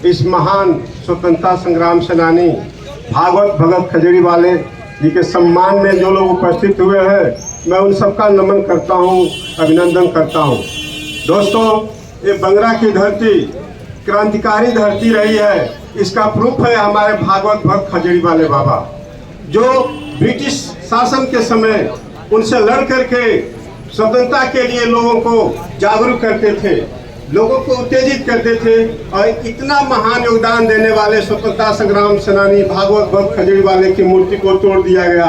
इस महान स्वतंत्रता संग्राम सेनानी भागवत भगत खजरीवाले जी के सम्मान में जो लोग उपस्थित हुए हैं, मैं उन सबका नमन करता हूं, अभिनंदन करता हूं। दोस्तों, ये बंगरा की धरती क्रांतिकारी धरती रही है। इसका प्रूफ है हमारे भागवत भगत खजरीवाले बाबा, जो ब्रिटिश शासन के समय उनसे लड़ करके स्वतंत्रता के लिए लोगों को जागरूक करते थे, लोगों को उत्तेजित करते थे। और इतना महान योगदान देने वाले स्वतंत्रता संग्राम सेनानी भागवत भगत खजरीवाले की मूर्ति को तोड़ दिया गया।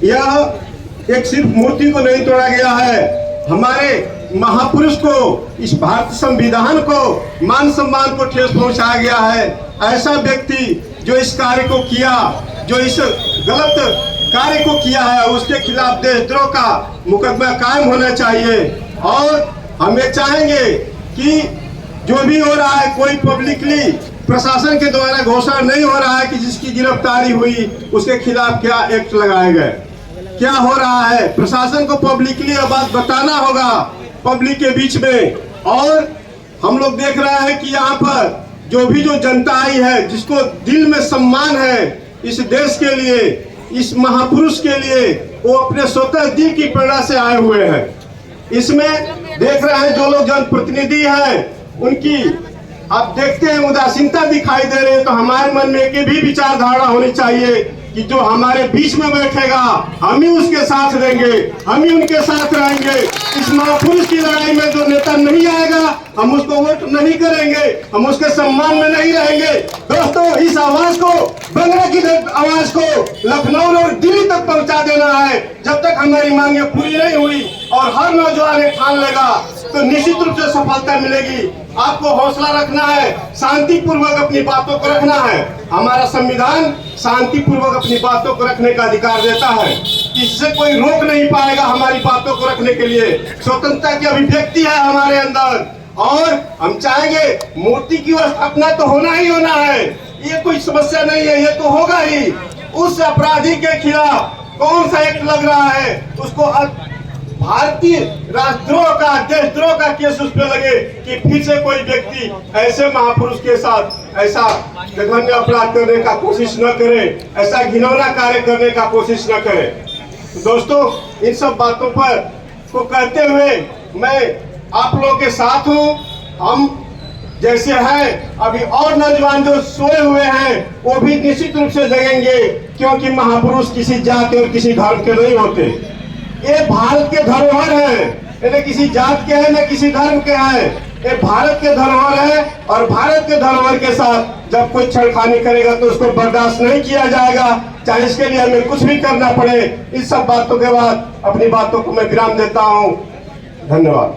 यह एक सिर्फ मूर्ति को नहीं तोड़ा गया है, हमारे महापुरुष को, इस भारतीय संविधान को, मान सम्मान को ठेस पहुंचाया गया है। ऐसा व्यक्ति जो इस कार्य को किया, जो इस गलत कार्य को किया है, उसके खिलाफ देशद्रोह का मुकदमा कायम होना चाहिए। और हम ये चाहेंगे कि जो भी हो रहा है, कोई पब्लिकली प्रशासन के द्वारा घोषणा नहीं हो रहा है कि जिसकी गिरफ्तारी हुई उसके खिलाफ क्या एक्ट लगाए गए, क्या हो रहा है। प्रशासन को पब्लिकली यह बात बताना होगा, पब्लिक के बीच में। और हम लोग देख रहे हैं कि यहाँ पर जो जनता आई है, जिसको दिल में सम्मान है इस देश के लिए, इस महापुरुष के लिए, वो अपने स्वतः दिल की प्रेरणा से आए हुए हैं। इसमें देख रहे हैं जो लोग जनप्रतिनिधि हैं, उनकी आप देखते हैं उदासीनता दिखाई दे रही है। तो हमारे मन में एक भी विचारधारा होनी चाहिए कि जो हमारे बीच में बैठेगा, हम ही उसके साथ देंगे, हम ही उनके साथ रहेंगे। इस महापुरुष की लड़ाई में जो नेता नहीं आएगा, हम उसको वोट नहीं करेंगे, हम उसके सम्मान में नहीं रहेंगे। दोस्तों, इस आवाज को, बंगरा की आवाज को लखनऊ और दिल्ली तक पहुंचा देना है। जब तक हमारी मांगे पूरी नहीं हुई और हर नौजवान ये ठान लेगा, तो निश्चित रूप से सफलता मिलेगी। आपको हौसला रखना है, शांति पूर्वक अपनी बातों को रखना है। हमारा संविधान शांति पूर्वक अपनी बातों को रखने का अधिकार देता है, इससे कोई रोक नहीं पाएगा हमारी बातों को रखने के लिए। स्वतंत्रता की अभिव्यक्ति है हमारे अंदर, और हम चाहेंगे मूर्ति की स्थापना तो होना ही होना है, ये कोई समस्या नहीं है, ये तो होगा ही। उस अपराधी के खिलाफ कौन सा एक्ट लग रहा है, उसको भारतीय राष्ट्रद्रोह का, देशद्रोह का केस उस पर लगे कि फिर से कोई व्यक्ति ऐसे महापुरुष के साथ ऐसा जघन्य अपराध करने का कोशिश न करे, ऐसा घिनौना कार्य करने का कोशिश न करे। दोस्तों, इन सब बातों पर को कहते हुए मैं आप लोगों के साथ हूँ। हम जैसे हैं, अभी और नौजवान जो सोए हुए हैं वो भी निश्चित रूप से जगेंगे, क्योंकि महापुरुष किसी जाति और किसी धर्म के नहीं होते। ये भारत के धरोहर है, ये न किसी जात के हैं न किसी धर्म के हैं, ये भारत के धरोहर है। और भारत के धरोहर के साथ जब कोई छेड़खानी करेगा तो उसको बर्दाश्त नहीं किया जाएगा, चाहे इसके लिए हमें कुछ भी करना पड़े। इस सब बातों के बाद अपनी बातों को मैं विराम देता हूँ। धन्यवाद।